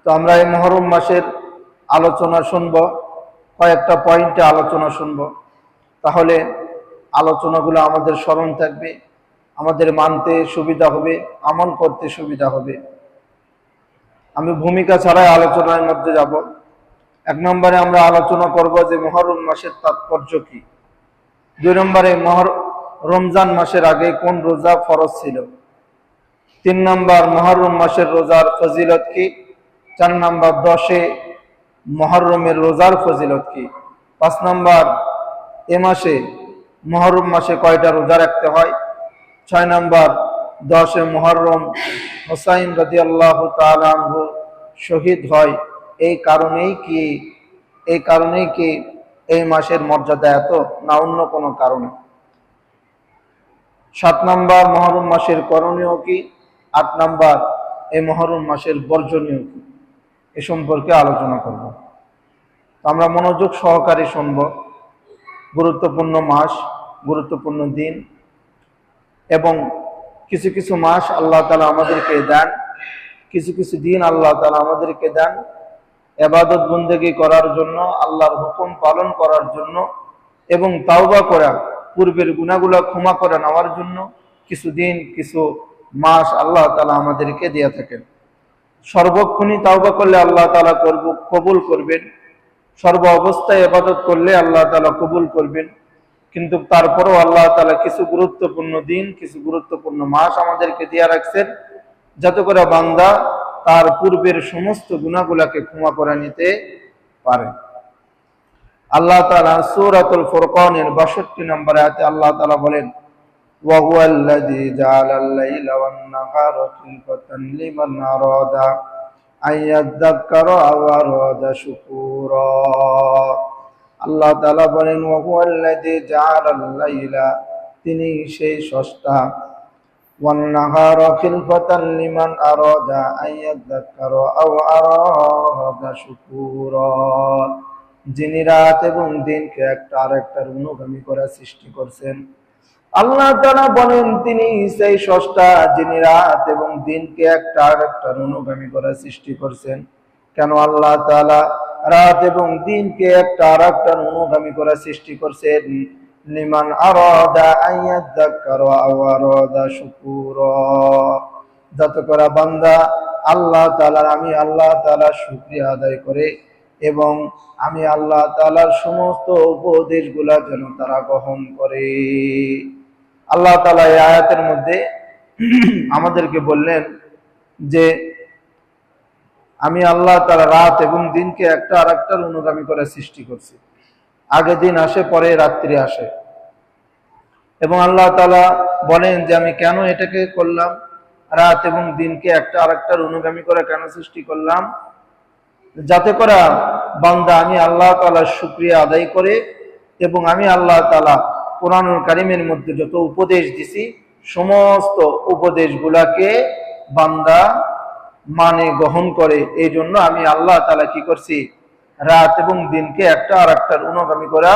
তো আমরা এই মুহররম মাসের আলোচনা শুনব, কয়েকটা পয়েন্টে আলোচনা শুনব। তাহলে আলোচনাগুলো আমাদের স্মরণ থাকবে, আমাদের মানতে সুবিধা হবে, আমল করতে সুবিধা হবে। আমি ভূমিকা ছাড়াই আলোচনার মধ্যে যাব। 1 নম্বরে আমরা আলোচনা করব যে মুহররম মাসের তাৎপর্য কি। 2 নম্বরে রমজান মাসের আগে কোন রোজা ফরজ ছিল। 3 নম্বর মুহররম মাসের রোজার ফজিলত কি। 4 নম্বর 10-এ মুহররমের রোজার ফজিলত কি। 5 নম্বর এ মাসে মুহররম মাসে কয়টা রোজা রাখতে হয়। 6 নম্বর 10-এ মুহররম হুসাইন রাদিয়াল্লাহু তাআলা আনহু শহীদ হয়, এই কারণেই কি এই মাসের মর্যাদা এত, না অন্য কোনো কারণে। 7 নম্বর মুহররম মাসের করণীয় কি। 8 নম্বর এই মুহররম মাসের বর্জনীয় কি, এ সম্পর্কে আলোচনা করব। আমরা মনোযোগ সহকারে শুনব। গুরুত্বপূর্ণ মাস, গুরুত্বপূর্ণ দিন, এবং কিছু কিছু মাস আল্লাহ তাআলা আমাদেরকে দেন, কিছু কিছু দিন আল্লাহ তাআলা আমাদেরকে দেন ইবাদত বন্দেগী করার জন্য, আল্লাহর হুকুম পালন করার জন্য, এবং তাওবা করা, পূর্বের গুনাহগুলো ক্ষমা করে নেওয়ার জন্য কিছু দিন, কিছু মাস আল্লাহ তাআলা আমাদেরকে দিয়ে থাকেন। সর্বক্ষণই তাওবা করলে আল্লাহ তাআলা কবুল করবেন, সর্ব অবস্থায় ইবাদত করলে আল্লাহ তাআলা কবুল করবেন। কিন্তু তারপরেও আল্লাহ তাআলা কিছু গুরুত্বপূর্ণ দিন, কিছু গুরুত্বপূর্ণ মাস আমাদেরকে দিয়ে রাখছেন, যাতে করে বান্দা তার পূর্বের সমস্ত গুনাহগুলোকে ক্ষমা করে নিতে পারে। আল্লাহ তাআলা সূরাতুল ফুরকানের 62 নম্বর আয়াতে আল্লাহ তাআলা বলেন, ওয়া হুয়াল্লাযী জাআলাল লাইলা ওয়ান নাহারা খিলফাতান লিমান আরাদা আইয়াযাক্কারা আও আরাদা শুকুরা। আল্লাহ তাআলা বলেন, ওয়া হুয়াল্লাযী জাআলাল লাইলা, তিনি সেই স্রষ্টা, ওয়ান নাহারা খিলফাতান লিমান আরাদা আইয়াযাক্কারা আও আরাদা শুকুরা, যিনি রাত এবং দিনকে একটা আরেকটার অনুগামী করে সৃষ্টি করছেন। আল্লাহ তাআলা বলেন, তিনি সেই স্রষ্টা যিনি রাত এবং দিনকে একটা আরেকটার অনুগামী করে সৃষ্টি করছেন। কেন আল্লাহ তাআলা রাত এবং দিনকে একটা আরেকটার অনুগামী করে সৃষ্টি করছেন? লিমান আরাদা আইয়াযাক্কারা আও আরাদা শুকুরা, যাতে করে বান্দা আল্লাহ তাআলার, আমি আল্লাহ তাআলার শুকরিয়া আদায় করে এবং আমি আল্লাহ তাআলার সমস্ত উপদেশগুলা যেন তারা গ্রহণ করে। আল্লাহ তাআলা এই আয়াতের মধ্যে আমাদেরকে বললেন যে আমি আল্লাহ তাআলা রাত এবং দিনকে একটা আরেকটার অনুগামী করে সৃষ্টি করছি। আগে দিন আসে, পরে রাত্রি আসে, এবং আল্লাহ তাআলা বলেন যে আমি কেন এটাকে করলাম, রাত এবং দিনকে একটা আরেকটার অনুগামী করে কেন সৃষ্টি করলাম? যাতে করে বান্দা আমি আল্লাহ তাআলার শুকরিয়া আদায় করে এবং আমি আল্লাহ তাআলা কোরআনুল কারীমের মধ্যে যত উপদেশ দিছি সমস্ত উপদেশগুলাকে বান্দা মানে গ্রহণ করে। এই জন্য আমি আল্লাহ তাআলা কি করছি? রাত এবং দিনকে একটা আরেকটার অনুগামী করা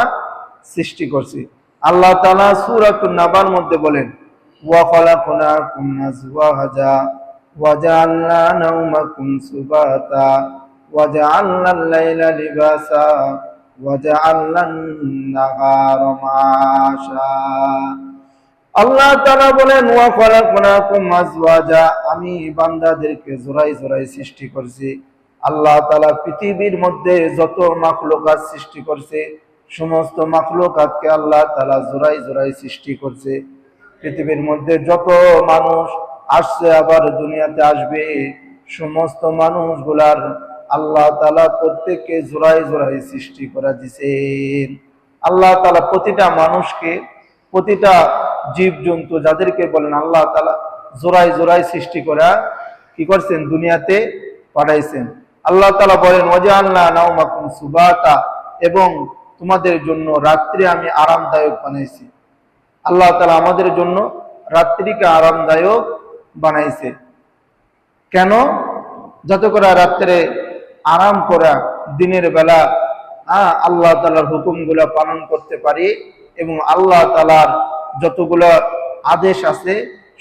সৃষ্টি করছি। আল্লাহ তাআলা সূরাতুন নাবার মধ্যে বলেন, ওয়া খালাকনাকুম আজওয়াজা ওয়া জাআলনা নাওমাকুম সুবাতা ওয়া জাআলনাল লাইলা লিবাসা ওয়া জাআলনান নাহারা মাআশা। আল্লাহ তাআলা বলেন, ওয়া খালাকনাকুম আজওয়াজা, আমি বান্দাদেরকে জোড়ায় জোড়ায় সৃষ্টি করছি। আল্লাহ তাআলা পৃথিবীর মধ্যে যত মাখলুকাত সৃষ্টি করছে সমস্ত মাখলুকাতকে আল্লাহ তাআলা জোড়ায় জোড়ায় সৃষ্টি করছে। পৃথিবীর মধ্যে যত মানুষ আসছে আবার দুনিয়াতে আসবে, সমস্ত মানুষগুলার আল্লাহ তাআলা প্রত্যেককে জোড়ায় জোড়ায় সৃষ্টি করে দিয়েছেন। আল্লাহ তাআলা প্রতিটা মানুষকে, প্রতিটা জীবজন্তু যাদেরকে বলেন আল্লাহ তাআলা জোড়ায় জোড়ায় সৃষ্টি করা কি করছেন? দুনিয়াতে পাঠাইছেন। আল্লাহ তাআলা বলেন, ওয়াজআলনা নাওমাকুম সুবাতা, এবং তোমাদের জন্য রাত্রি আমি আরামদায়ক বানাইছি। আল্লাহ তাআলা আমাদের জন্য রাত্রিকে আরামদায়ক বানাইছে। কেন? যাতে করে রাত্রে আরাম করা, দিনের বেলা আল্লাহ তাআলার হুকুমগুলো পালন করতে পারি এবং আল্লাহ তাআলার যতগুলো আদেশ আছে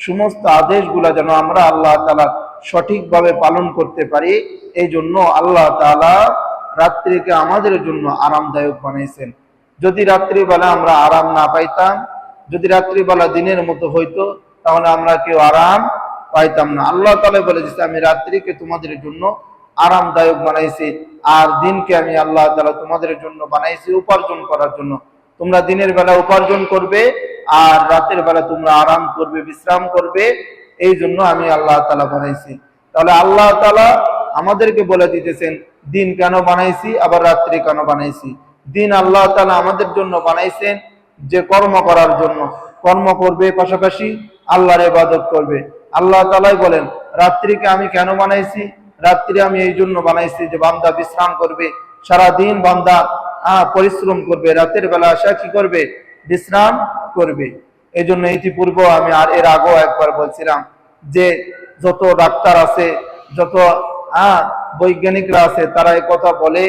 সমস্ত আদেশগুলো যেন আমরা আল্লাহ তাআলার সঠিকভাবে পালন করতে পারি। এই জন্য আল্লাহ তাআলা রাত্রিকে আমাদের জন্য আরামদায়ক বানাইছেন। যদি রাত্রিবেলা আমরা আরাম না পাইতাম, যদি রাত্রিবেলা দিনের মতো হইতো, তাহলে আমরা কেউ আরাম পাইতাম না। আল্লাহ তাআলা বলে দিয়েছে, আমি রাত্রিকে তোমাদের জন্য আরামদায়ক বানাইছি, আর দিনকে আমি আল্লাহ তাআলা তোমাদের জন্য বানাইছি উপার্জন করার জন্য। তোমরা দিনের বেলা উপার্জন করবে, আর রাতের বেলা তোমরা আরাম করবে, বিশ্রাম করবে। এই জন্য আমি আল্লাহ তাআলা বানাইছি। তাহলে আল্লাহ তাআলা আমাদেরকে বলে দিতেছেন দিন কেন বানাইছি, আবার রাত্রি কেন বানাইছি। দিন আল্লাহ তাআলা আমাদের জন্য বানাইছেন যে কর্ম করার জন্য, কর্ম করবে, পাশাপাশি আল্লাহর ইবাদত করবে। আল্লাহ তাআলাই বলেন রাত্রিকে আমি কেন বানাইছি, রাত্রি আমি এই জন্য বানাইছি যে বান্দা বিশ্রাম করবে। সারা দিন বান্দা পরিশ্রম করবে, রাতের বেলা আসা কি করবে, বিশ্রাম করবে। এই জন্য ইতিপূর্বে আমি আর এর আগেও একবার বলছিলাম যে যত ডাক্তার আছে, যত বৈজ্ঞানিকরা আছে, তারা এই কথা বলে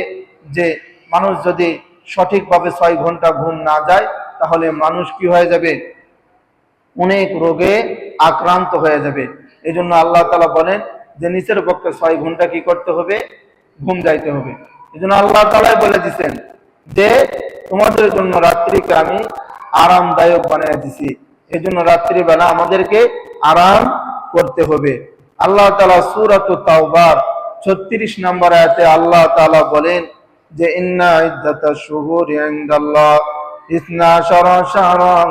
যে মানুষ যদি সঠিকভাবে 6 ঘন্টা ঘুম না যায়, তাহলে মানুষ কি হয়ে যাবে, অনেক রোগে আক্রান্ত হয়ে যাবে। এই জন্য আল্লাহ তাআলা বলেন যে নিচের পক্ষে 6 ঘন্টা কি করতে হবে, ঘুম যাইতে হবে। এই জন্য আল্লাহ তাআলাই বলে দিচ্ছেন যে তোমাদের জন্য রাত্রিকে আমি আরামদায়ক বানিয়ে দিছি। এই জন্য রাত্রিবেলা আমাদেরকে আরাম করতে হবে। আল্লাহ তাআলা সূরাতুত তাওবার 36 নম্বর আয়াতে আল্লাহ তাআলা বলেন যে ইন্না ইদ্দাতাশ শুহুরি ইনদাল্লাহ 12 শাহরান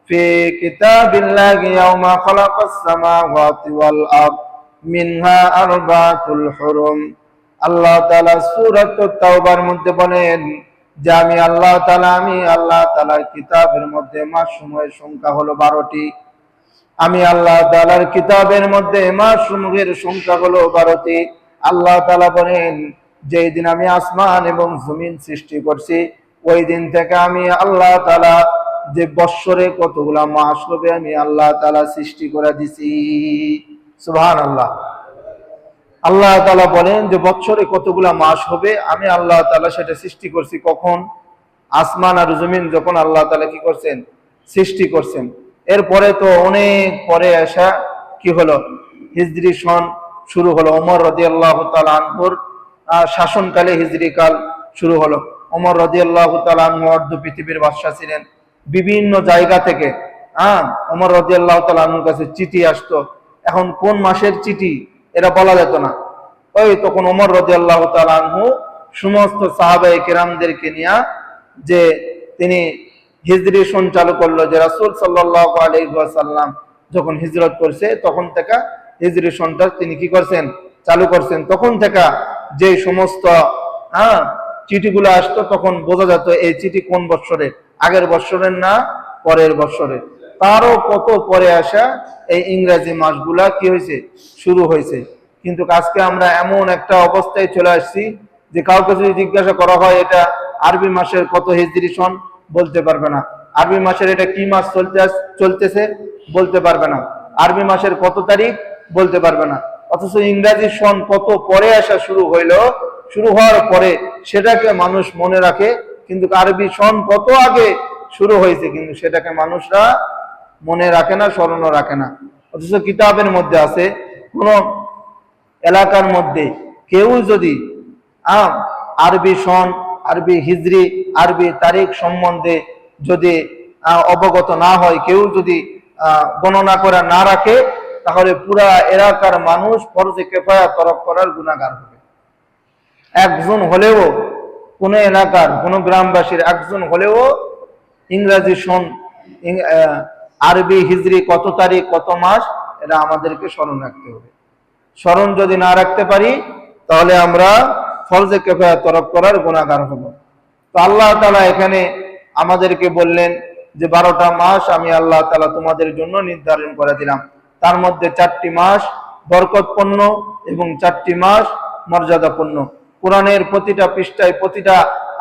ফি কিতাবিল্লাহি ইয়াওমা খালাকাস সামাওয়াতি ওয়াল আরদ মিনহা আরবাতুল হুরুম। আল্লাহ তাআলা সূরাতুত তাওবার মধ্যে বলেন যে আমি আল্লাহ তাআলার কিতাবের মধ্যে মাস সময়ের সংখ্যা হলো 12টি। আমি আল্লাহ তাআলার কিতাবের মধ্যে মাস সমূহের সংখ্যা হলো 12টি। আল্লাহ তাআলা বলেন যেই দিন আমি আসমান এবং জমিন সৃষ্টি করছি, ওই দিন থেকে আমি আল্লাহ তাআলা যে বৎসরে কতগুলা মাস হবে আমি আল্লাহ তাআলা সৃষ্টি করে দিছি। সুবহানাল্লাহ। আল্লাহ তাআলা বলেন যে বৎসরে কতগুলা মাস হবে আমি আল্লাহ তাআলা সেটা সৃষ্টি করছি। কখন? আসমান আর জমিন যখন আল্লাহ তাআলা কি করছেন, সৃষ্টি করছেন। এরপরে তো অনেক পরে আসা কি হলো, হিজরি সন শুরু হলো। ওমর রাদিয়াল্লাহু তাআলা আনহুর শাসনকালে হিজরি কাল শুরু হলো। ওমর রাদিয়াল্লাহু তাআলা আনহু অর্ধ পৃথিবীর বাদশা ছিলেন। বিভিন্ন জায়গা থেকে ওমর রাদিয়াল্লাহু তাআলা আনহুর কাছে চিঠি আসতো। এখন কোন মাসের চিঠি এটা বলা যেত না। ওই তখন ওমর রাদিয়াল্লাহু তাআলা আনহু সমস্ত সাহাবায়ে কেরামদেরকে নিয়ে যে তিনি হিজরি সন চালু করলো, যে রাসূল সাল্লাল্লাহু আলাইহি ওয়াসাল্লাম যখন হিজরত করছে তখন থেকে হিজরি সনটা তিনি কি করছেন, চালু করছেন। তখন থেকে যে সমস্ত চিঠিগুলো আসতো তখন বোঝা যেত এই চিঠি কোন বৎসরে, আগের বৎসরের না পরের বৎসরে। তারও কত পরে আসা এই ইংরেজি মাসগুলা কি হয়েছে, শুরু হয়েছে। কিন্তু আজকে আমরা এমন একটা অবস্থায় চলে আসছি যে কাউকে যদি জিজ্ঞাসা করা হয় এটা আরবি মাসের কত হিজরি সন, বলতে পারবে না। আরবি মাসের এটা কি মাস চলতেছে, বলতে পারবে না। আরবি মাসের কত তারিখ, বলতে পারবে না। অথচ ইংরেজি সন কত পরে আসা শুরু হইলো, শুরু হওয়ার পরে সেটাকে মানুষ মনে রাখে, কিন্তু আরবি সন কত আগে শুরু হয়েছে কিন্তু সেটাকে মানুষরা মনে রাখে না, স্মরণও রাখে না। অথচ কিতাবের মধ্যে আছে কোন এলাকার মধ্যে কেউ যদি আরবি সন, আরবি হিজরি, আরবি তারিখ সম্বন্ধে যদি অবগত না হয়, কেউ যদি গণনা করে না রাখে, তাহলে পুরা এলাকার মানুষ ফরজে কিফায়া তরক করার গুনাহগার হবে। একজন হলেও কোন এলাকার কোন গ্রামবাসীর একজন হলেও ইংরেজি সন, আরবি হিজরি কত তারিখ কত মাস এটা আমাদেরকে স্মরণ রাখতে হবে। স্মরণ যদি না রাখতে পারি তাহলে আমরা ফরজে কিফায়া তরক করার গুনাহগার হব। তো আল্লাহ তাআলা এখানে আমাদেরকে বললেন যে 12টা মাস আমি আল্লাহ তাআলা তোমাদের জন্য নির্ধারণ করে দিলাম। তার মধ্যে 4টি মাস বরকতপূর্ণ এবং 4টি মাস মর্যাদাপূর্ণ। কোরআনের প্রতিটা পৃষ্ঠায় প্রতিটা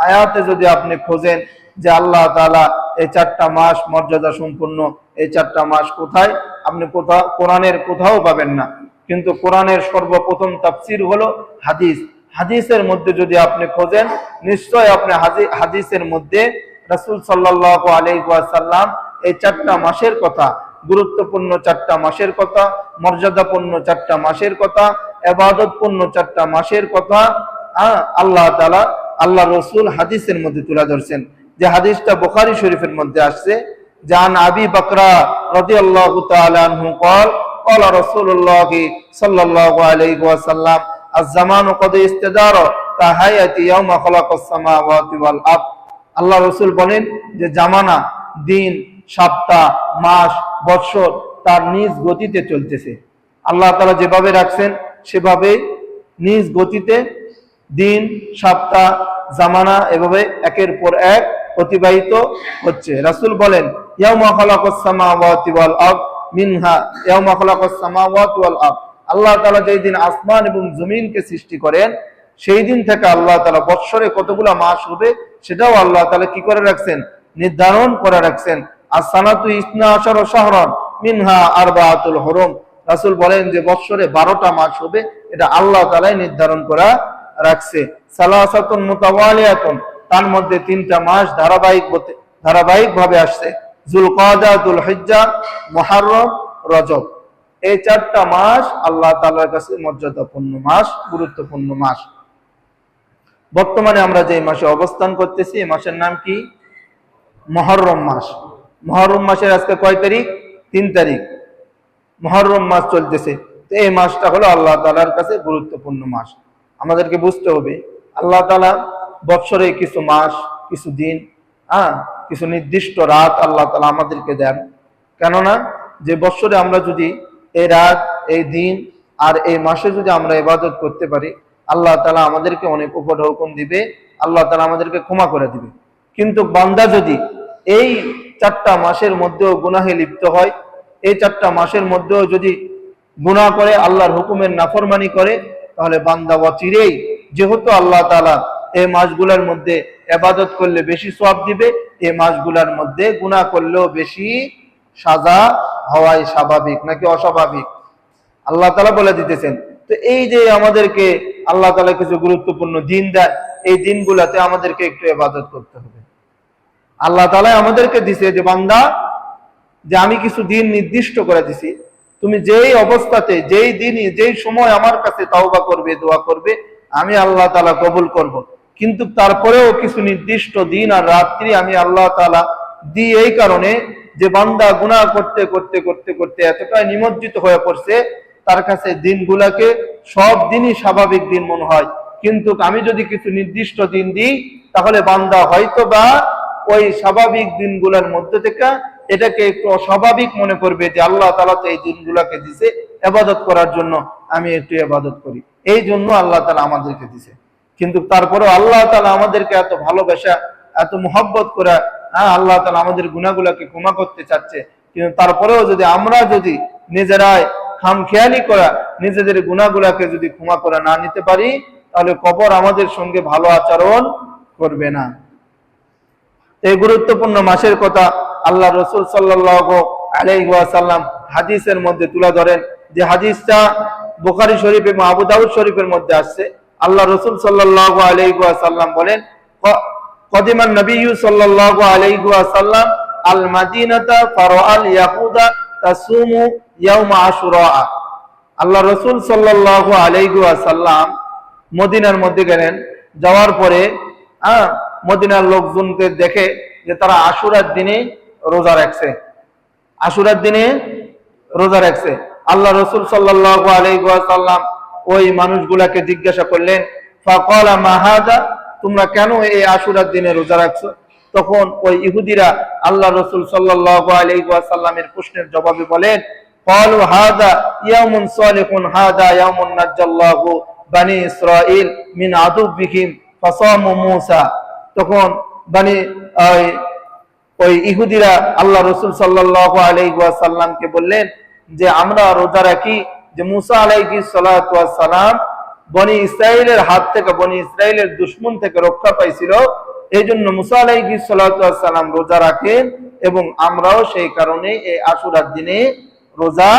আয়াতে যদি আপনি খোঁজেন যে আল্লাহ তাআলা এই 4টা মাস মর্যাদা সম্পূর্ণ, এই 4টা মাস কোথায়, আপনি কোরআনের কোথাও পাবেন না। কিন্তু কোরআনের সর্বপ্রথম তাফসীর হলো হাদিস। হাদিসের মধ্যে যদি আপনি খোঁজেন নিশ্চয় আপনি হাদিসের মধ্যে রাসূল সাল্লাল্লাহু আলাইহি ওয়াসাল্লাম এই 4টা মাসের কথা গুরুত্বপূর্ণ 4টা মাসের কথা, মর্যাদাপূর্ণ 4টা মাসের কথা, ইবাদতপূর্ণ 4টা মাসের কথা আল্লাহ তাআলা আল্লাহ রাসূল হাদিসের মধ্যে তুলে ধরছেন। যে হাদিসটা বুখারী শরীফের মধ্যে আসছে, জান আবি বকরা রাদিয়াল্লাহু তাআলা আনহু قال قال رسول الله صلى الله عليه وسلم الزمان قد استدار كهيئة يوم خلق السماوات والارض। আল্লাহ রাসূল বলেন যে জামানা, দিন, সপ্তাহ, মাস, বৎসর তার নিজ গতিতে চলতেছে। আল্লাহ তাআলা যেভাবে রাখছেন সেভাবে নিজ গতিতে দিন, সপ্তাহ, জামানা এভাবে একের পর এক অতিবাহিত হচ্ছে। রাসূল বলেন ইয়াউমা খালাকাস সামাওয়াতি ওয়াল আরদ মিনহা ইয়াউমা খালাকাস সামাওয়াতি ওয়াল আরদ। আল্লাহ তাআলা যেই দিন আসমান এবং জমিনকে সৃষ্টি করেন সেই দিন থেকে আল্লাহ তাআলা বৎসরে কতগুলো মাস হবে সেটাও আল্লাহ তাআলা কি করে রাখছেন, নির্ধারণ করে রাখছেন। as-sanatu isna ashara shahran মিনহা আরবাআতুল হুরুম। রাসূল বলেন যে বৎসরে 12টা মাস হবে, এটা আল্লাহ তাআলাই নির্ধারণ করা রাখছে। সালাসাতুন মুতাওয়ালিয়াতুন, তার মধ্যে 3টা মাস ধারাবাহিকভাবে আসছে, যুলকাদা, যুলহিজ্জা, মুহররম, রজব। এই 4টা মাস আল্লাহ তাআলার কাছে মর্যাদাপূর্ণ মাস, গুরুত্বপূর্ণ মাস। বর্তমানে আমরা যে মাসে অবস্থান করতেছি এই মাসের নাম কি? মুহররম মাস। মুহররম মাসের আজকে কয় তারিখ? 3 তারিখ। মুহররম মাস চলতেছে। তো এই মাসটা হলো আল্লাহ তাআলার কাছে গুরুত্বপূর্ণ মাস। আমাদেরকে বুঝতে হবে আল্লাহ তাআলা বৎসরে কিছু মাস, কিছু দিন, কিছু নির্দিষ্ট রাত আল্লাহ তাআলা আমাদেরকে দেন। কেননা যে বৎসরে আমরা যদি এই রাত, এই দিন আর এই মাসে যদি আমরা ইবাদত করতে পারি আল্লাহ তাআলা আমাদেরকে অনেক উপর হুকুম দিবে, আল্লাহ তাআলা আমাদেরকে ক্ষমা করে দিবে। কিন্তু বান্দা যদি এই 4টা মাসের মধ্যেও গুনাহে লিপ্ত হয়, এই 4টা মাসের মধ্যেও যদি গুনাহ করে, আল্লাহর হুকুমের নাফরমানি করে, তাহলে বান্দা অচিরেই, যেহেতু আল্লাহ তাআলা এই মাসগুলোর মধ্যে ইবাদত করলে বেশি সওয়াব দিবে, এই মাসগুলোর মধ্যে গুনাহ করলেও বেশি সাজা হওয়াই স্বাভাবিক নাকি অস্বাভাবিক? আল্লাহ তাআলা বলে দিতেছেন। তো এই যে আমাদেরকে আল্লাহ তাআলা কিছু গুরুত্বপূর্ণ দিন দেন, এই দিনগুলোতে আমাদেরকে একটু ইবাদত করতে হবে। আল্লাহ তাআলা আমাদেরকে দিছে যে বান্দা, যে আমি কিছু দিন নির্দিষ্ট করে দিছি, তুমি যেই অবস্থাতে, যেই দিনই, যেই সময় আমার কাছে তাওবা করবে, দোয়া করবে, আমি আল্লাহ তাআলা কবুল করব। কিন্তু তারপরেও কিছু নির্দিষ্ট দিন আর রাত্রি আমি আল্লাহ তাআলা দিই এই কারণে যে বান্দা গুনাহ করতে করতে করতে করতে এতটাই নিমজ্জিত হয়ে পড়ছে, তার কাছে দিনগুলোকে সব দিনই স্বাভাবিক দিন মনে হয়। কিন্তু আমি যদি কিছু নির্দিষ্ট দিন দিই তাহলে বান্দা হয়তো বা ওই স্বাভাবিক দিনগুলোর মধ্যে থেকে এটাকে একটু অস্বাভাবিক মনে করবে যে আল্লাহ তাআলা তো এই দিনগুলোকে দিছে ইবাদত করার জন্য, আমি একটু ইবাদত করি, এই জন্য আল্লাহ তাআলা আমাদেরকে দিছে। কিন্তু তারপরেও আল্লাহ তাআলা আমাদেরকে এত ভালোবাসা, এত মুহাব্বত করে আল্লাহ তাআলা আমাদের গুনাহগুলোকে ক্ষমা করতে চাচ্ছে। কিন্তু তারপরেও যদি আমরা যদি নিজেরাই খামখেয়ালি করা নিজেদের গুনাহগুলোকে যদি ক্ষমা করে না নিতে পারি, তাহলে কবর আমাদের সঙ্গে ভালো আচরণ করবে না। এই গুরুত্বপূর্ণ মাসের কথা আল্লাহ রাসূল সাল্লাল্লাহু আলাইহি ওয়াসাল্লাম হাদিসের মধ্যে তুলে ধরেন, যে হাদিসটা বুখারী শরীফ এবং আবু দাউদ শরীফের মধ্যে আসছে। আল্লাহ রাসূল সাল্লাল্লাহু আলাইহি ওয়াসাল্লাম বলেন, কদিমান নবী সাল্লাল্লাহু আলাইহি ওয়াসাল্লাম আল মাদিনাতা ফারাআল ইয়াহুদা তাসুমু ইয়াউমা আশুরা। আল্লাহ রাসূল সাল্লাল্লাহু আলাইহি ওয়াসাল্লাম মদিনার মধ্যে গেলেন, যাওয়ার পরে মদিনার লোকজনকে দেখে যে তারা আশুরার দিনে রোজা রাখছে, আশুরার দিনে রোজা রাখছে। আল্লাহ রাসূল সাল্লাল্লাহু আলাইহি ওয়াসাল্লাম ওই মানুষগুলাকে জিজ্ঞাসা করলেন, ফাকালা মা হাযা, তোমরা কেন এই আশুরার দিনে রোজা রাখছো? তখন ওই ইহুদিরা আল্লাহ রাসূল সাল্লাল্লাহু আলাইহি ওয়াসাল্লামের প্রশ্নের জবাবে বলেন, ক্বালু হাযা ইয়াউমুন সালিহুন, হাযা ইয়াউমুন নাজ্জাল্লাহু বনি ইসরাঈল মিন আদুবিহিম ফাসামু মূসা। তখন ওই ইহুদিরা আল্লাহ রাসূল সাল্লাল্লাহু আলাইহি ওয়াসাল্লামকে বললেন যে আমরা রোজা রাখি যে মুসা আলাইহিস সালাতু ওয়াস সালাম বনি ইসরাইলের হাত থেকে, বনি ইসরাইলের দুশমন থেকে রক্ষা পাইছিল, এই জন্য মুসা আলাইহিস সালাতু ওয়াস সালাম রোজা রাখেন এবং আমরাও সেই কারণে এই আশুরার দিনে রোজা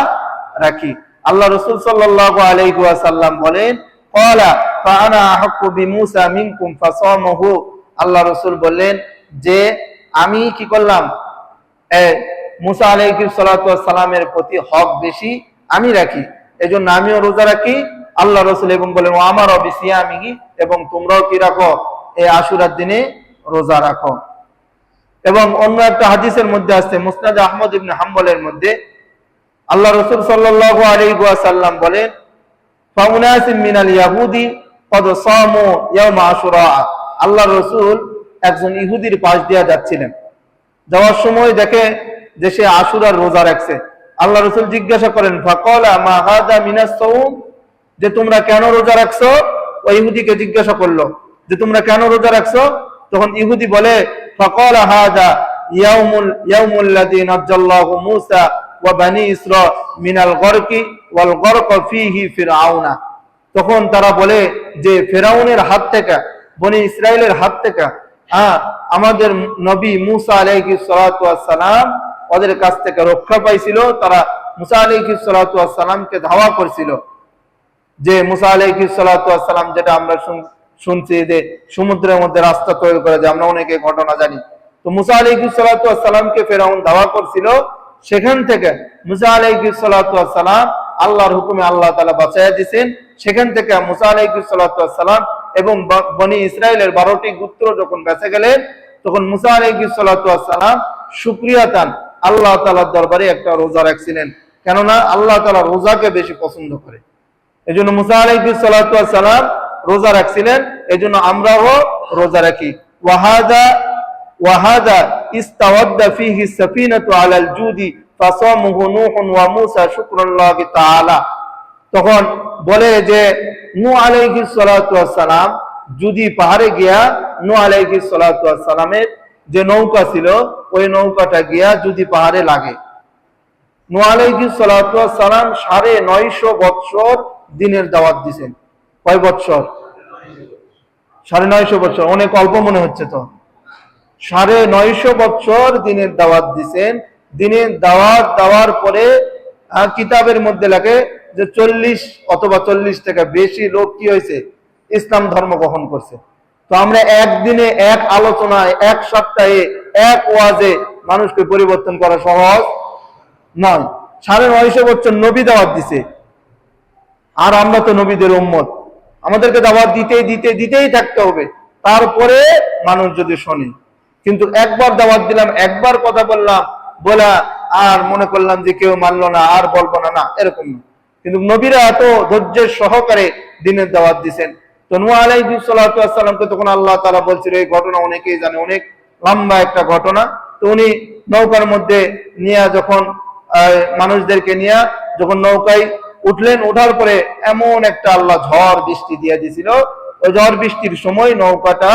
রাখি। আল্লাহ রাসূল সাল্লাল্লাহু আলাইহি ওয়াসাল্লাম বলেন, ক্বালা ফাআনা আহাক্কু বিমূসা মিনকুম ফাসামাহু। আল্লাহ রাসূল বললেন যে আমি কি করলাম, মুসা আলাইহিস সালাতু ওয়াস সালামের প্রতি হক বেশি আমি রাখি, এজন্য আমিও রোজা রাখি। আল্লাহ রাসূল এবং বলেন ও আমার বিসিয়ামিহি, এবং তোমরাও কি রাখো, এই আশুরার দিনে রোজা রাখো। এবং অন্য একটা হাদিসের মধ্যে আছে মুসনাদ আহমদ ইবনে হাম্বলের মধ্যে আল্লাহ রাসূল সাল্লাল্লাহু আলাইহি ওয়াসাল্লাম বলেন ফাউনাসিম মিনাল ইয়াহুদি কদ সামু ইয়াউম আশুরা। আল্লাহ রাসূল একজন ইহুদির পাশ দিয়ে যাচ্ছিলেন, যাওয়ার সময় দেখে যে সে আশুরার রোজা রাখছে। আল্লাহ রাসূল জিজ্ঞাসা করেন ফাকালা মা হাদা মিনাস সাওম, যে তোমরা কেন রোজা রাখছো? ওই ইহুদিকে জিজ্ঞাসা করলো যে তোমরা কেন রোজা রাখছো? তখন ইহুদি বলে ফাকালা হাদা ইয়াউমুল লাযী নাজ্জাল্লাহু মূসা ওয়া বনী ইসরা মিনাল গরকি ওয়াল গরক ফীহি ফিরআউনা। তখন তারা বলে যে ফিরআউনের হাত থেকে, বনী ইসরাইলের হাত থেকে আমাদের নবী মুসা আলাইহিস সালাতু ওয়াস সালাম ওদের কাছ থেকে রক্ষা পাইছিল। তারা মুসা আলাইহিস সালাতু ওয়াস সালামকে ধাওয়া করছিল, যে মুসা আলাইহিস সালাতু ওয়াস সালাম, যেটা আমরা শুনছি যে সমুদ্রের মধ্যে রাস্তা তৈরি করে, যে আমরা অনেকে ঘটনা জানি। তো মুসা আলাইহিস সালাতু ওয়াস সালামকে ফিরআউন ধাওয়া করছিল, সেখান থেকে মুসা আলাইহিস সালাতু ওয়াস সালাম আল্লাহর হুকুমে আল্লাহ তাআলা বাঁচায়া দিয়েছেন। সেখান থেকে মুসা আলাইহিস সালাতু ওয়াস সালাম এবং বনী ইসরাইলের 12টি গোত্র যখন বেঁচে গেলেন, তখন মুসা আলাইহিস সালাতু ওয়াস সালাম শুকরিয়াতান আল্লাহ তাআলার দরবারে একটা রোজা রাখছিলেন, কেননা আল্লাহ তাআলা রোজাকে বেশি পছন্দ করে। এজন্য মুসা আলাইহিস সালাতু ওয়াস সালাম রোজা রাখছিলেন, এজন্য আমরাও রোজা রাখি। ওয়াহাদা ইস্তাওয়াদ্দা ফীহি সাফিনাতু আলাল জুদি ফাসামুহু নূহুন ওয়া মূসা শুকরাল্লাহি তাআলা। তখন বলে যে নূহ আলাইহিস সালাতু ওয়াস সালাম যদি পাহাড়ে গিয়া নূহ আলাইহিস সালাতু ওয়াস সালামের যে নৌকা ছিল, ওই নৌকাটা গিয়া যদি পাহাড়ে লাগে। নূহ আলাইহিস সালাতু ওয়াস সালাম 950 বছর দিনের দাওয়াত দিয়েছেন। কয় বছর? 950 বছর। অনেক অল্প মনে হচ্ছে তো। 950 বছর দিনের দাওয়াত দিয়েছেন। দিনের দাওয়াত দেওয়ার পরে কিতাবের মধ্যে লেখে যে 40 অথবা 40 থেকে বেশি লোক কি হয়েছে, ইসলাম ধর্ম গ্রহণ করছে। তো আমরা একদিনে, এক আলোচনায়, এক সপ্তাহে, এক ওয়াজে মানুষকে পরিবর্তন করা সহজ নয়। 950 বছর নবী দাওয়াত দিছে, আর আমরা তো নবীদের উম্মত, আমাদেরকে দাওয়াত দিতেই থাকতে হবে। তারপরে মানুষ যদি শোনে, কিন্তু একবার দাওয়াত দিলাম, একবার কথা বললাম, বলা আর মনে করলাম যে কেউ মানলো না, আর বলবো না, এরকম না। কিন্তু নবীরা এত ধৈর্যের সহকারে দিনের দাওয়াত দিয়েছেন। তো নূহ আলাইহিস সালাতু ওয়াস সালামকে তখন আল্লাহ তাআলা বলছিল, এই ঘটনা অনেকেই জানে, অনেক লম্বা একটা ঘটনা। তো উনি নৌকার মধ্যে নিয়ে যখন মানুষদেরকে নিয়ে যখন নৌকায় উঠলেন, ওঠার পরে এমন একটা আল্লাহ ঝড় বৃষ্টি দিয়ে দিয়েছিল। ওই ঝড় বৃষ্টির সময় নৌকাটা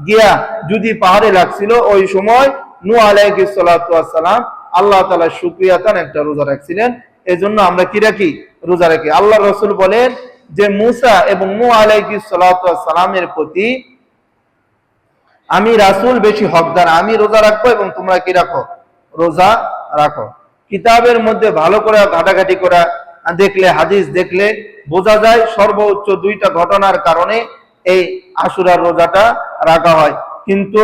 গিয়া যদি পাহাড়ে লাগছিল, ওই সময় নূহ আলাইহিস সালাতু ওয়াস সালাম আল্লাহ তাআলার শুকরিয়াতান একটা রোজা রাখছিলেন। এজন্য আমরা কি রাখি? রোজা রাখি। আল্লাহ রাসূল বলেন যে মুসা এবং নূহ আলাইহিস সালাতু ওয়াস সালামের প্রতি আমি রাসূল বেশি হকদার, আমি রোজা রাখবো এবং তোমরা কি রাখো? রোজা রাখো। কিতাবের মধ্যে ভালো করে ঘাটাঘাটি করা দেখলে, হাদিস দেখলে বোঝা যায় সর্বোচ্চ 2টা ঘটনার কারণে এই আশুরার রোজাটা রাখা হয়। কিন্তু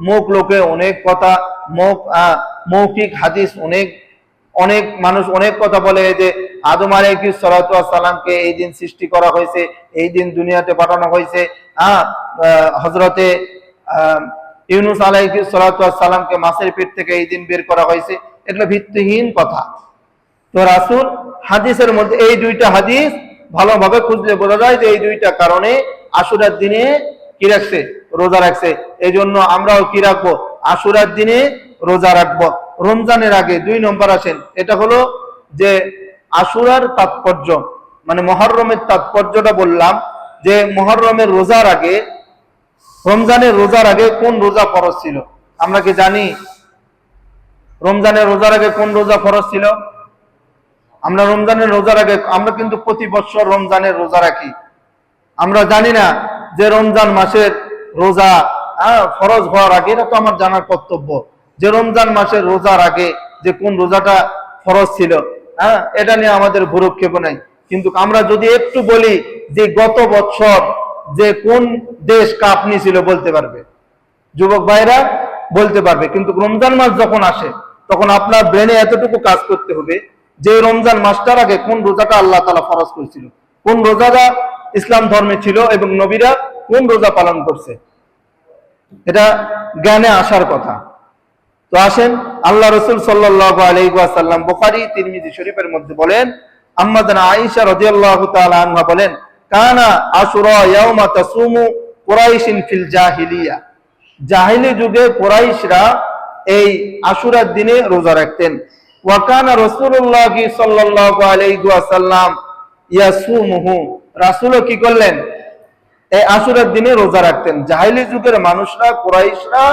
মুখ লোকে অনেক কথা, মৌখিক হাদিস অনেক মানুষ অনেক কথা বলে, যে আদম আলাইহিস সালাতু ওয়াস সালামকে এই দিন সৃষ্টি করা হয়েছে, এই দিন দুনিয়াতে পাঠানো হয়েছে, হযরতে ইউনূস আলাইহিস সালাতু ওয়াস সালামকে মাছের পেট থেকে এই দিন বের করা হয়েছে। এগুলো ভিত্তিহীন কথা। তো রাসূল হাদিসের মধ্যে এই 2টা হাদিস ভালোভাবে খুঁজলে বোঝা যায় যে এই 2টা কারণে আশুরার দিনে কি রাখছে? রোজা রাখছে। এই জন্য আমরাও কি রাখবো? আশুরার দিনে রোজা রাখবো। রমজানের আগে 2 নম্বর আসেন, এটা হলো যে আশুরার তাৎপর্য, মানে মুহররমের তাৎপর্যটা বললাম, যে মুহররমের রোজার আগে, রমজানের রোজার আগে কোন রোজা ফরজ ছিল? আমরা কি জানি রমজানের রোজার আগে কোন রোজা ফরজ ছিল? আমরা রমজানের রোজার আগে, আমরা কিন্তু প্রতি বছর রমজানের রোজা রাখি। আমরা জানি না যে রমজান মাসের রোজা ফরজ হওয়ার আগে, এটা তো আমার জানার কর্তব্য যে রমজান মাসের রোজার আগে যে কোন রোজাটা ফরজ ছিল, এটা নিয়ে আমাদের ভ্রুক্ষেপ নাই। কিন্তু আমরা যদি একটু বলি যে গত বছর যে কোন দেশ কাপ নিয়েছিল, বলতে পারবে, যুবক ভাইরা বলতে পারবে। কিন্তু রমজান মাস যখন আসে, তখন আপনার ব্রেনে এতটুকু কাজ করতে হবে যে রমজান মাসটার আগে কোন রোজাটা আল্লাহ তাআলা ফরজ করেছিল, কোন রোজাটা ইসলাম ধর্মে ছিল এবং নবীরা কোন রোজা পালন করছে, এটা জ্ঞানে আসার কথা। তো আসেন, আল্লাহ রাসূল সাল্লাল্লাহু আলাইহি ওয়াসাল্লাম বুখারী তিরমিজি শরীফের মধ্যে বলেন, আম্মা জানা আয়েশা রাদিয়াল্লাহু তাআলা আনহা বলেন, কানা আশুরা ইয়াউমা তাসুমু কুরাইশিন ফিল জাহিলিয়া, জাহিলি যুগে কুরাইশরা এই আশুরার দিনে রোজা রাখতেন। ওয়া কানা রাসূলুল্লাহ সাল্লাল্লাহু আলাইহি ওয়াসাল্লাম ইয়াসুমুহু, রাসূলও কি করলেন, এই আশুরার দিনে রোজা রাখতেন। জাহিলি যুগের মানুষরা, কুরাইশরা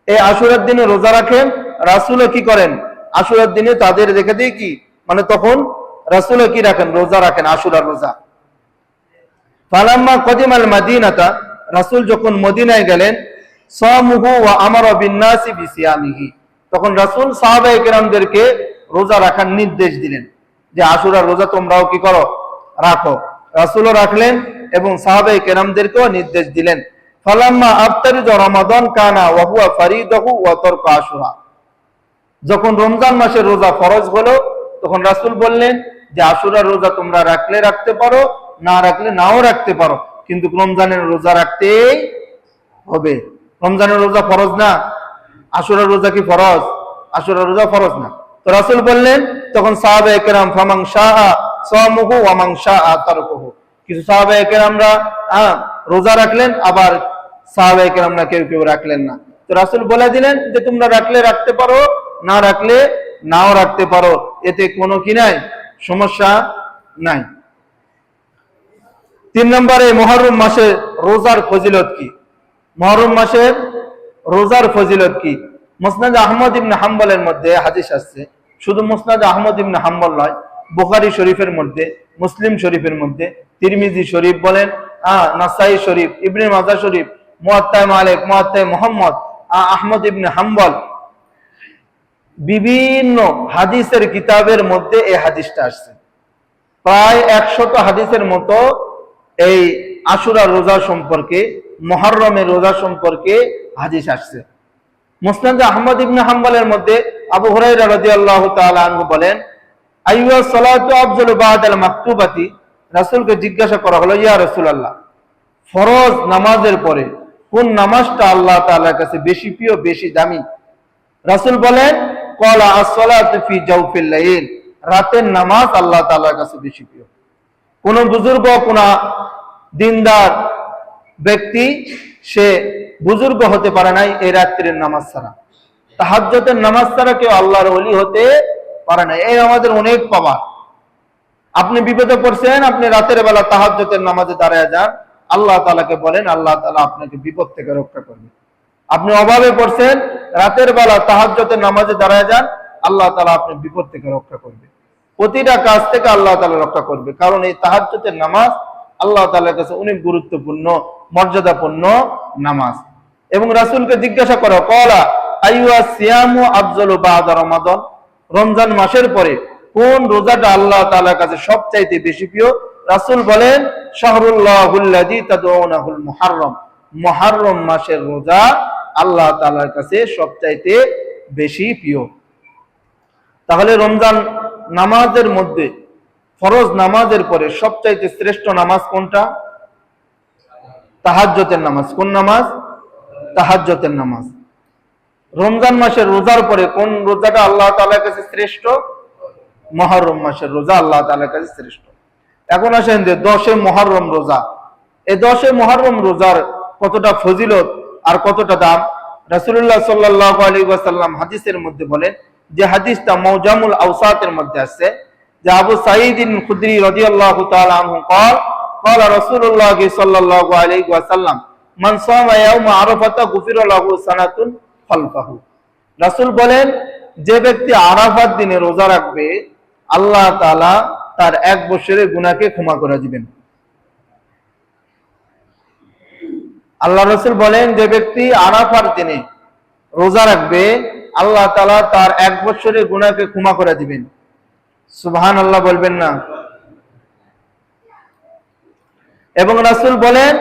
এই আশুরার দিনে রোজা রাখেন, রাসূলও কি করেন, আশুরার দিনে তাদের রেখে দিয়ে কি মানে তখন রাসূলও কি রাখেন, রোজা রাখেন, আশুরার রোজা। ফালাম্মা কদিমাল মাদিনাতা, রাসূল যখন মদিনায় গেলেন, সামুহু ওয়া আমারা বিন-নাসি বিসিয়ামিহি, তখন রাসূল সাহাবায়ে কেরামদেরকে রোজা রাখার নির্দেশ দিলেন যে আশুরার রোজা তোমরাও কি করো, রাখো। রাসূলও রাখলেন এবং সাহাবায়ে কেরামদেরকেও নির্দেশ দিলেন। ফালাম্মা আফতারিজ রমাদান কানা ওয়া হুয়া ফারিদাহু ওয়া তারকা আশুরা, যখন রমজান মাসের রোজা ফরজ হলো তখন রাসূল বললেন যে আশুরার রোজা তোমরা রাখলে রাখতে পারো, না রাখলে নাও রাখতে পারো, কিন্তু রমজানের রোজা রাখতেই হবে। রমজানের রোজা ফরজ না, আশুরার রোজা কি ফরজ? আশুরার রোজা ফরজ না। তো রাসূল বললেন, তখন সাহাবায়ে কেরাম ফামান শাআ সামুহু ওয়া মান শাআ তারকুহু, কিছু সাহাবায়ে কেরামরা রোজা রাখলেন, আবার সাহাবায়ে কেরামরা কেউ কেউ রাখলেন না। তো রাসূল বলে দিলেন যে তোমরা রাখলে রাখতে পারো, না রাখলে নাও রাখতে পারো, এতে কোনো কি নাই, সমস্যা নাই। 3 নম্বরে মুহররম মাসের রোজার ফজিলত কি? মুহররম মাসের রোজার ফজিলত কি? মুসনাদ আহমদ ইবনে হাম্বলের মধ্যে হাদিস আসছে, শুধু মুসনাদ আহমদ ইবনে হাম্বল নয়, বুখারী শরীফের মধ্যে, মুসলিম শরীফের মধ্যে, তিরমিজি শরীফ বলেন, নাসাই শরীফ, ইবনে মাজাহ শরীফ, মুয়াত্তা মালিক, মুয়াত্তা মুহাম্মদ, আহমদ ইবনে হাম্বল, বিভিন্ন হাদিসের কিতাবের মধ্যে এই হাদিসটা আসছে। প্রায় 100 হাদিসের মতো এই আশুরা রোজা সম্পর্কে, মুহররমের রোজা সম্পর্কে হাদিস আসছে। মুসনাদ আহমদ ইবনে হাম্বলের মধ্যে আবু হুরায়রা রাদিয়াল্লাহু তাআলা আনহু বলেন, আইয়ুস সালাতু আফজালু বা'দাল মাকতুবাতি, রাসূলকে জিজ্ঞাসা করা হলো, ইয়া রাসূলুল্লাহ, ফরজ নামাজের পরে কোন নামাজটা আল্লাহ তাআলার কাছে বেশি প্রিয়, বেশি দামি? রাসূল বলেন, ক্বালা আস-সালাতু ফি জাওফিল লাইল, রাতের নামাজ আল্লাহ তাআলার কাছে বেশি প্রিয়। কোন বুজুর্গ, কোন দিনদার ব্যক্তি সে বুজুর্গ হতে পারে নাই এই রাত্রির নামাজ ছাড়া, তাহাজ্জুদের নামাজ ছাড়া কেউ আল্লাহর ওলি হতে পারে না। এই আমাদের অনেক পাওয়ার। আপনি বিপদে পড়ছেন, আপনি রাতের বেলা তাহাজ্জুদের নামাজে দাঁড়ায় যান, আল্লাহ তাআলাকে বলেন, আল্লাহ তাআলা আপনাকে বিপদ থেকে রক্ষা করবে। আপনি অভাবে পড়ছেন, রাতের বেলা তাহাজ্জুদের নামাজে দাঁড়ায় যান, আল্লাহ তাআলা আপনার বিপদ থেকে রক্ষা করবে, প্রতিটা কাজ থেকে আল্লাহ তাআলা রক্ষা করবে। কারণ এই তাহাজ্জুদের নামাজ আল্লাহ তাআলার কাছে অনেক গুরুত্বপূর্ণ, মর্যাদাপূর্ণ নামাজ। এবং রাসূলকে জিজ্ঞাসা করো, ক্বালা আইয়ুস সিয়ামু আফজালু বা'দা রমাদান, রমজান মাসের পরে কোন রোজাটা আল্লাহ তাআলার কাছে সবচাইতে বেশি প্রিয়? রাসূল বলেন, শাহরুল্লাহুল্লাযী তাদউনাহুল মুহররম, মুহররম মাসের রোজা আল্লাহ তাআলার কাছে সবচাইতে বেশি প্রিয়। তাহলে রমজান নামাজের মধ্যে, ফরজ নামাজের পরে সবচাইতে শ্রেষ্ঠ নামাজ কোনটা? তাহাজ্জুদের নামাজ। কোন নামাজ? তাহাজ্জুদের নামাজ। রমজান মাসের রোজার পরে কোন রোজাটা আল্লাহ তাআলার কাছে শ্রেষ্ঠ? মুহররম মাসের রোজা আল্লাহ তাআলার কাছে শ্রেষ্ঠ। এখন আসেন যে 10 মুহররম রোজা, এই 10 মুহররম রোজার কতটা ফজিলত আর কতটা দাম? রাসূলুল্লাহ সাল্লাল্লাহু আলাইহি ওয়াসাল্লাম হাদিসের মধ্যে বলেন, যে হাদিসটা মুজামুল আওসাতের মধ্যে আছে, যে আবু সাঈদ খুদরি রাদিয়াল্লাহু তাআলা আনহু قال قال رسول الله صلى الله عليه وسلم من صام يوم عرفة غفر له سنة خلفه, রাসূল বলেন, যে ব্যক্তি আরাফাত দিনে রোজা রাখবে আল্লাহ তাআলা তার 1 বছরের গুনাহকে ক্ষমা করে দিবেন। আল্লাহ রাসূল বলেন, যে ব্যক্তি আরাফার দিনে রোজা রাখবে আল্লাহ তাআলা তার 1 বছরের গুনাহকে ক্ষমা করে দিবেন। সুবহানাল্লাহ বলবেন না? এবং রাসূল বলেন,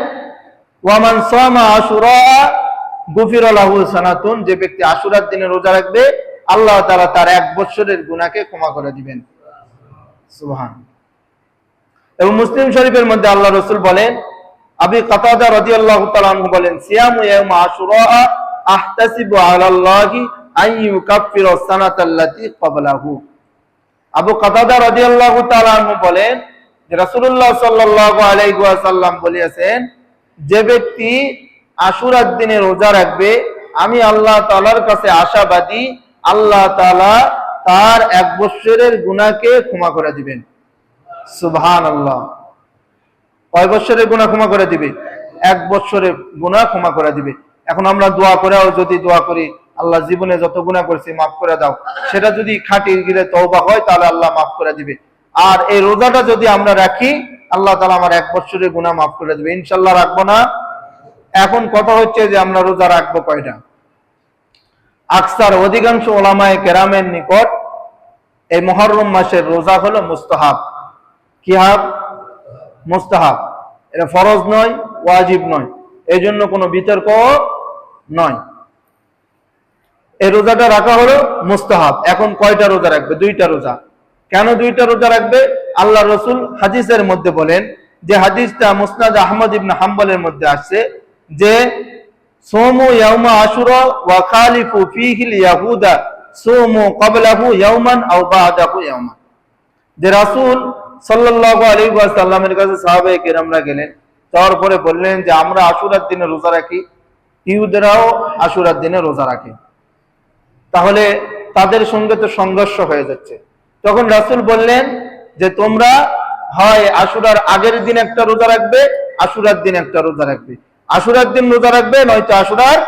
ওয়ামান সামা আশুরা গুফিরা লাহু সানাতুন, যে ব্যক্তি আশুরার দিনে রোজা রাখবে আল্লাহ তাআলা তার 1 বছরের গুনাহকে ক্ষমা করে দিবেন। সুবহান। এবং মুসলিম শরীফের মধ্যে আল্লাহ রাসূল বলেন, আবু কাতাদা রাদিয়াল্লাহু তাআলা আনহু বলেন, সিয়ামু ইয়াউম আশুরা আহতাসিবু আলাল্লাহি আন ইউকাফফিরা সানাতাল্লাতী ক্বাবলাহু। আবু কাতাদা রাদিয়াল্লাহু তাআলা আনহু বলেন যে রাসূলুল্লাহ সাল্লাল্লাহু আলাইহি ওয়াসাল্লাম বলেছেন, যে ব্যক্তি আশুরার দিনে রোজা রাখবে, আমি আল্লাহ তাআলার কাছে আশাবাদী আল্লাহ তাআলা তার 1 বছরের গুনাহকে ক্ষমা করে দিবেন। সুবহানাল্লাহ। কয় বছরের গুনাহ ক্ষমা করে দিবে? 1 বছরের গুনাহ ক্ষমা করে দিবে। এখন আমরা দোয়া করেও যদি দোয়া করি, আল্লাহ জীবনে যত গুনাহ করেছি মাফ করে দাও, সেটা যদি খাঁটি গিলে তওবা হয় তাহলে আল্লাহ মাফ করে দিবে। আর এই রোজাটা যদি আমরা রাখি, আল্লাহ তাআলা আমার 1 বছরের গুনাহ মাফ করে দিবে। ইনশাআল্লাহ রাখবো না? এখন কথা হচ্ছে যে আমরা রোজা রাখবো কয়টা? আকসার অধিকাংশ উলামায়ে কেরামের নিকট এই মুহররম মাসের রোজা হলো মুস্তাহাব। কি হাব? মুস্তাহাব। এটা ফরজ নয়, ওয়াজিব নয়, এই জন্য কোনো বিতর্ক নয়। এই রোজাটা রাখা হলো মুস্তাহাব। এখন কয়টা রোজা রাখবে? 2টা রোজা। কেন 2টা রোজা রাখবে? আল্লাহ রাসূল হাদিসের মধ্যে বলেন, যে হাদিসটা মুসনাদ আহমদ ইবনে হাম্বলের মধ্যে আসছে, যে সোমু ইয়াউমা আশুরা ওয়া খালিফু ফীহিল ইয়াহুদা সোমু ক্বাবলাহু ইয়াওমান আও বা'দাহু ইয়াওমান। যে রাসূল সাল্লাল্লাহু আলাইহি ওয়াসাল্লামের কাছে সাহাবায়ে কেরামরা গেলেন, যাওয়ার পরে বললেন যে আমরা আশুরার দিনে রোজা রাখি, ইহুদিরাও আশুরার দিনে রোজা রাখে, তাহলে তাদের সঙ্গে তো সংঘর্ষ হয়ে যাচ্ছে। তখন রাসূল বললেন যে তোমরা হয় আশুরার আগের দিন একটা রোজা রাখবে, আশুরার দিন একটা রোজা রাখবে, আশুরার দিন রোজা রাখবে, নয়তো আশুরার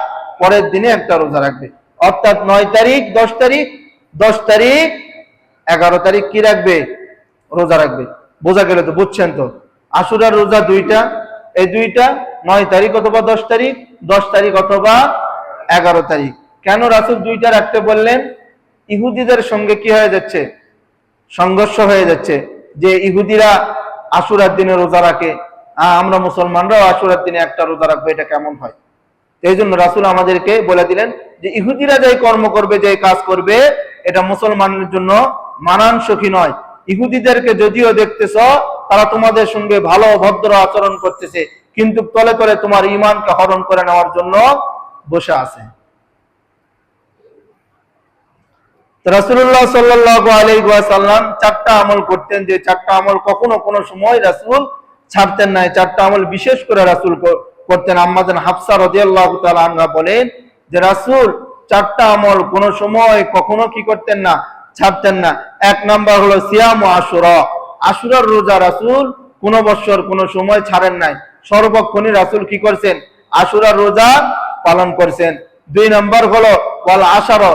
পরের দিনে একটা রোজা রাখবে। অর্থাৎ 9 তারিখ 10 তারিখ 10 তারিখ 11 তারিখ কি রাখবে? রোজা রাখবে। বোঝা গেল তো? বুঝছেন তো? আশুরার রোজা 2টা, এই 2টা 9 তারিখ অথবা 10 তারিখ, 10 তারিখ অথবা 11 তারিখ। কেন রাসূল 2টা রাখতে বললেন? ইহুদিদের সঙ্গে কি হয়ে যাচ্ছে? সংঘর্ষ হয়ে যাচ্ছে, যে ইহুদিরা আশুরার দিনে রোজা রাখে, আমরা মুসলমানরাও আশুরার দিনে একটা রোজা রাখবো, এটা কেমন হয়? এই জন্য রাসূল আমাদেরকে বলে দিলেন যে ইহুদিরা যে কর্ম করবে, যে কাজ করবে, এটা মুসলমানের জন্য মানানসই নয়। ইহুদিদেরকে যদিও দেখতেছ তারা তোমাদের সঙ্গে ভালো ভদ্র আচরণ করতেছে, কিন্তু তলে তলে তোমার ঈমানকে হরণ করে নেওয়ার জন্য বসে আছে। রাসূলুল্লাহ সাল্লাল্লাহু আলাইহি ওয়াসাল্লাম 4টা আমল করতেন, যে 4টা আমল কখনো কোনো সময় রাসূল ছাড়তেন না। 4টা আমল বিশেষ করে রাসূল করতেন। আম্মা জান হাফসা রাদিয়াল্লাহু তাআলা আনহা বলেন যে রাসূল 4টা আমল কোনো সময় কখনো কি করতেন না? ছাড়তেন না। 1 নাম্বার হলো সিয়ামু আশুরা। আশুরার রোজা রাসূল কোন বছর কোন সময় ছাড়েন নাই, সর্বক্ষণই রাসূল কি করছেন? আশুরার রোজা পালন করছেন। 2 নাম্বার হলো ওয়াল আশারা,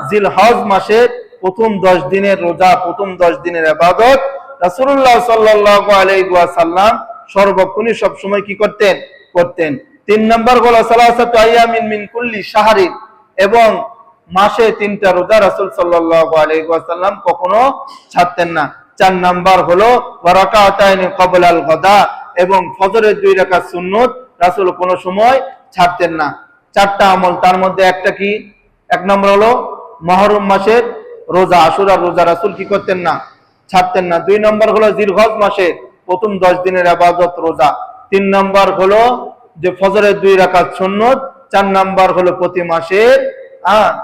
জিলহজ মাসের প্রথম 10 দিনের রোজা, প্রথম 10 দিনের ইবাদত রাসূলুল্লাহ সাল্লাল্লাহু আলাইহি ওয়াসাল্লাম সর্বক্ষণই সব সময় কি করতেন? করতেন। 3 নাম্বার হলো সালাসাতু আইয়ামিন মিন কুল্লি শাহরিন, এবং মাসে 3টা রোজা রাসূল সাল্লাল্লাহু আলাইহি ওয়াসাল্লাম কখনো ছাড়তেন না। 4 নাম্বার হলো ওয়া রাকাতাইনি ক্বাবলাল গাদা, এবং ফজরের 2 রাকাত সুন্নত রাসূল কোনো সময় ছাড়তেন না। 4টা আমল, তার মধ্যে একটা কি? 1 নম্বর হলো মুহররম মাসের রোজা, আশুরার রোজা রাসূল কি করতেন না? ছাড়তেন না। 2 নম্বর হলো জিলহজ মাসের প্রথম 10 দিনের ইবাদত রোজা। 3 নম্বর হলো যে ফজরের 2 রাকাত সুন্নত। 4 নম্বর হলো প্রতি মাসের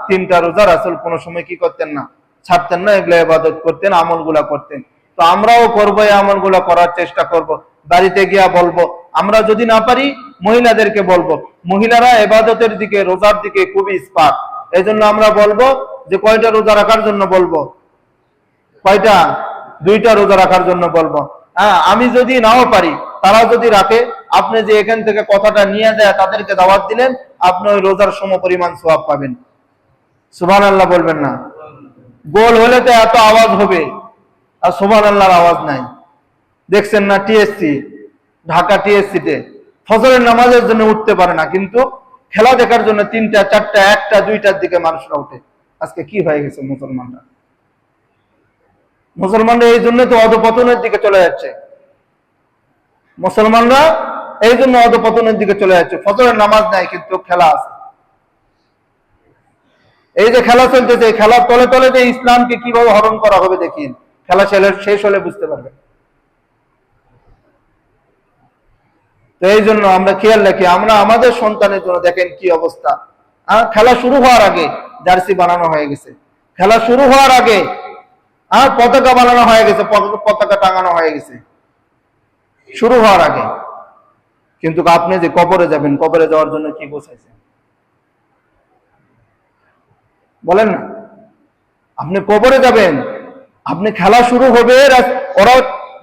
3টা রোজা রাসূল কোনো সময় কি করতেন না? ছাড়তেন না। এগুলা ইবাদত করতেন, আমলগুলা করতেন। তো আমরাও করব, এই আমলগুলা করার চেষ্টা করব। বাড়িতে গিয়া বলবো, আমরা যদি না পারি মহিলাদেরকে বলবো। মহিলারা ইবাদতের দিকে, রোজার দিকে খুবই এক্সপার্ট। এজন্য আমরা বলবো যে কয়টা রোজা রাখার জন্য বলবো? কয়টা? 2টা রোজা রাখার জন্য বলবো। আমি যদি নাও পারি, তারা যদি রাখে, আপনি যে এখান থেকে কথাটা নিয়ে দেয় তাদেরকে দাওয়াত দিলেন, আপনি ওই রোজার সমপরিমাণ সওয়াব পাবেন। সুবহানাল্লাহ বলবেন না? গোল হলে তো এত আওয়াজ হবে, আর সুবহানাল্লাহর আওয়াজ নাই। দেখছেন না টিএসসি, ঢাকা টিএসসিতে ফজরের নামাজের জন্য উঠতে পারে না, কিন্তু খেলা দেখার জন্য 3টা 4টা 1টা 2টার দিকে মানুষরা উঠে। আজকে কি হয়ে গেছে মুসলমানরা? মুসলমানরা এই জন্য তো অধপতনের দিকে চলে যাচ্ছে। মুসলমানরা এই জন্য অধপতনের দিকে চলে যাচ্ছে। ফজরের নামাজ নাই, কিন্তু খেলা আছে। এই যে খেলা চলতেছে, খেলার তলে তলে যে ইসলামকে কিভাবে হরণ করা হবে দেখিন, খেলা শেষ হলে বুঝতে পারবেন। তো এই জন্য আমরা খেয়াল রাখি, আমরা আমাদের সন্তানের জন্য দেখেন কি অবস্থা। খেলা শুরু হওয়ার আগে জার্সি বানানো হয়ে গেছে, খেলা শুরু হওয়ার আগে পতাকা বানানো হয়ে গেছে, পতাকা টাঙানো হয়ে গেছে শুরু হওয়ার আগে। কিন্তু আপনি যে কবরে যাবেন, কবরে যাওয়ার জন্য কি গোছাইছেন বলেন না? আপনি কবরে যাবেন, আপনি খেলা শুরু হবে, ওরা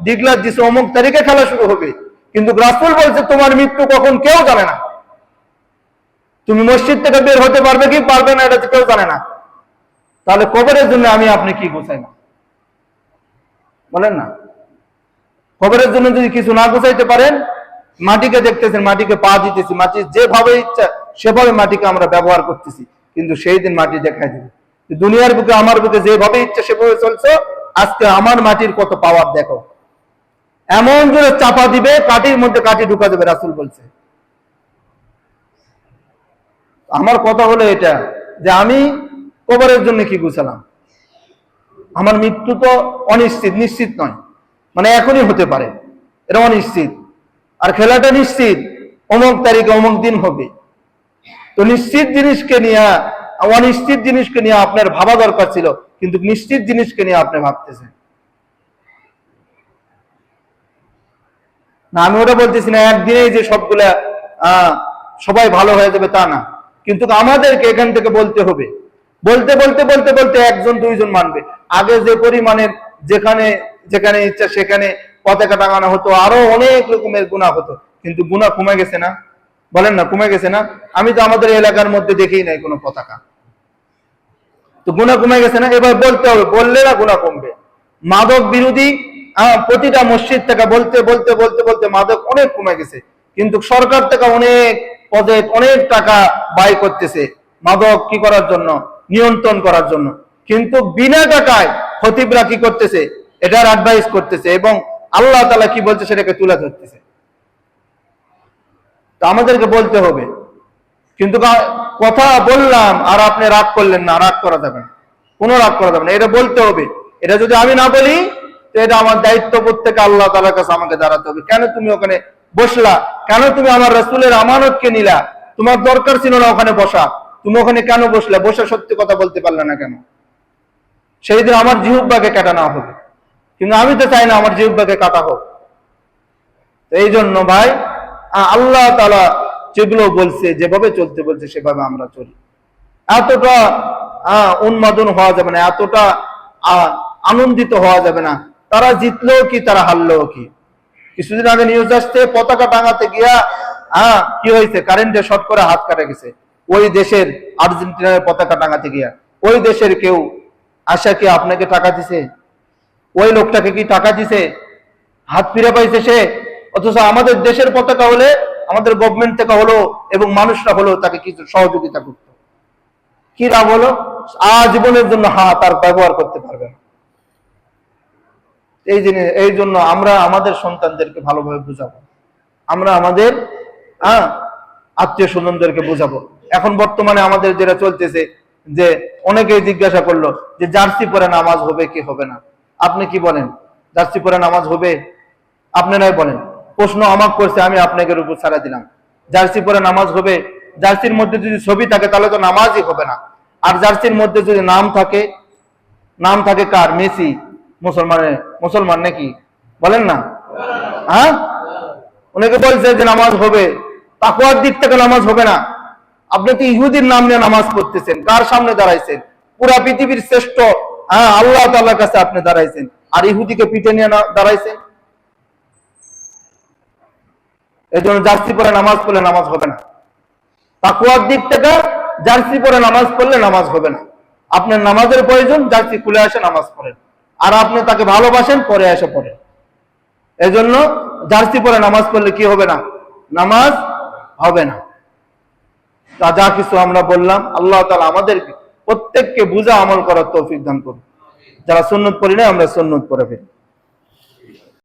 ডিক্লার দিছে অমুক তারিখে খেলা শুরু হবে, কিন্তু রাসূল বলছে তোমার মৃত্যু কখন কেউ জানে না। তুমি মসজিদ থেকে বের হতে পারবে কি পারবে না এটা কেউ জানে না। তাহলে কবরের জন্য আমি আপনি কি গোছাই না বলেন না? কবরের জন্য যদি কিছু না গোছাইতে পারেন, মাটিকে দেখতেছেন, মাটিকে পা দিতেছি, মাটি যেভাবে ইচ্ছা সেভাবে মাটিকে আমরা ব্যবহার করতেছি, কিন্তু সেই দিন মাটি দেখাই দিবে দুনিয়ার বুকে আমার বুকে যেভাবে ইচ্ছা সেভাবে চলছো, আজকে আমার মাটির কত পাওয়ার দেখো। এমন জোরে চাপা দিবে, কাঠির মধ্যে কাঠি ঢুকা দেবে, রাসূল বলছে। আমার কথা হলো এটা যে আমি কবরের জন্য কি গুছালাম? আমার মৃত্যু তো অনিশ্চিত, নিশ্চিত নয়, মানে এখনই হতে পারে, এটা অনিশ্চিত। আর খেলাটা নিশ্চিত, অমুক তারিখে অমুক দিন হবে। তো নিশ্চিত জিনিসকে নিয়ে অনিশ্চিত জিনিসকে নিয়ে আপনার ভাবা দরকার ছিল, কিন্তু নিশ্চিত জিনিসকে নিয়ে আপনি ভাবতেছেন না। আমি ওটা বলতেছি না একদিনেই যে সবগুলা সবাই ভালো হয়ে যাবে তা না, কিন্তু আমাদেরকে এখান থেকে বলতে হবে। বলতে বলতে বলতে বলতে একজন দুইজন মানবে। আগে যে পরিমাণের যেখানে যেখানে ইচ্ছা সেখানে পতাকা টাঙানো হতো, আরো অনেক রকমের গুনাহ হতো, কিন্তু গুনাহ কমে গেছে না? বলেন না, কমে গেছে না? আমি তো আমাদের এলাকার মধ্যে দেখেই নাই কোনো পতাকা। তো গুনাহ কমে গেছে না? এবার বলতে হবে, বললে না গুনাহ কমবে। মাদক বিরোধী প্রতিটা মসজিদ থেকে বলতে বলতে বলতে বলতে মাদক অনেক কমে গেছে, কিন্তু সরকার থেকে অনেক পদে অনেক টাকা ব্যয় করতেছে মাদক কি করার জন্য, নিয়ন্ত্রণ করার জন্য, কিন্তু বিনা টাকায় খতিবরা কি করতেছে, এটার অ্যাডভাইস করতেছে এবং আল্লাহ তাআলা কি বলছে সেটাকে তুলে ধরতেছে। তো আমাদেরকে বলতে হবে, কিন্তু কথা বললাম আর আপনি রাগ করলেন না, রাগ করা যাবে না, কোনো রাগ করা যাবে না, এটা বলতে হবে। এটা যদি আমি না বলি তো এটা আমার দায়িত্ববোধ থেকে আল্লাহ তাআলার কাছে আমাকে দাঁড়াতে হবে। কেন তুমি ওখানে বসলা? কেন তুমি আমার রাসূলের আমানতকে নিলা? তোমার দরকার ছিল না ওখানে বসা, তুমি ওখানে কেন বসলা? বসে সত্যি কথা বলতে পারলে না কেন? সেই দিন আমার জিহ্বাকে কাটা না হবে, কিন্তু আমি তো চাই না আমার জিহ্বাকে কাটা হোক। এই জন্য ভাই আল্লাহ তাআলা যেগুলো বলছে, যেভাবে চলতে বলছে সেভাবে আমরা চলি। এতটা উন্মাদন হওয়া যাবে না, এতটা আনন্দিত হওয়া যাবে না। তারা জিতলো কি তারা হারলো কি। কিছুদিন আগে নিউজ আসছে, পতাকা টাঙাতে গিয়া কি হয়েছে, কারেন্টে শর্ট করে হাত কাটা গেছে ওই দেশের, আর্জেন্টিনার পতাকা টাঙাতে গিয়া। ওই দেশের কেউ আশা কি আপনাকে টাকা দিছে? ওই লোকটাকে কি টাকা দিছে? হাত ফিরে পাইছে সে? অথচ আমাদের দেশের পতাকা হলে, আমাদের গভর্নমেন্ট থেকে হলো এবং মানুষরা হলো তাকে কিছু সহযোগিতা করতো, কি লাভ হলো? আজীবনের জন্য হাত আর ব্যবহার করতে পারবে না। এই জন্য আমরা আমাদের সন্তানদেরকে ভালোভাবে বুঝাবো, আমরা আমাদের আত্মীয় স্বজনদেরকে বুঝাবো। এখন বর্তমানে আমাদের যেটা চলতেছে, যে অনেকেই জিজ্ঞাসা করলো যে জার্সি পরে নামাজ হবে কি হবে না। আপনি কি বলেন, জার্সি পরে নামাজ হবে? আপনারাই বলেন। প্রশ্ন আমাকে করছে, আমি আপনাকে উপর ছাড়া দিলাম। জার্সি পরে নামাজ হবে? জার্সির মধ্যে যদি ছবি থাকে তাহলে তো নামাজই হবে না। আর জার্সির মধ্যে যদি নাম থাকে, নাম থাকে কার? মেসি, মুসলমান নাকি? বলেন না। অনেকে বলছে যে নামাজ হবে, তাকওয়ার দিক থেকে নামাজ হবে না। আপনি তো ইহুদির নাম নিয়ে নামাজ পড়তেছেন, কার সামনে দাঁড়াইছেন? পুরা পৃথিবীর শ্রেষ্ঠ আল্লাহ তাআলার কাছে আপনি দাঁড়াইছেন, আর ইহুদিকে পিঠে নিয়ে দাঁড়াইছেন। এই জন্য জার্সি পরে নামাজ পড়লে নামাজ হবে না। তাকওয়ার দিক থেকে জার্সি পরে নামাজ পড়লে নামাজ হবে না। আপনার নামাজের প্রয়োজন, জার্সি খুলে আসে নামাজ পড়েন, আর আপনি তাকে ভালোবাসেন, পরে এসে পড়েন। এই জন্য জার্সি পরে নামাজ পড়লে কি হবে না? নামাজ হবে না। যা কিছু আমরা বললাম, আল্লাহ তাআলা আমাদের প্রত্যেককে বুঝা আমল করার তৌফিক দান করুন। যারা সুন্নত পড়ি না আমরা সুন্নত পড়ে ফেলি।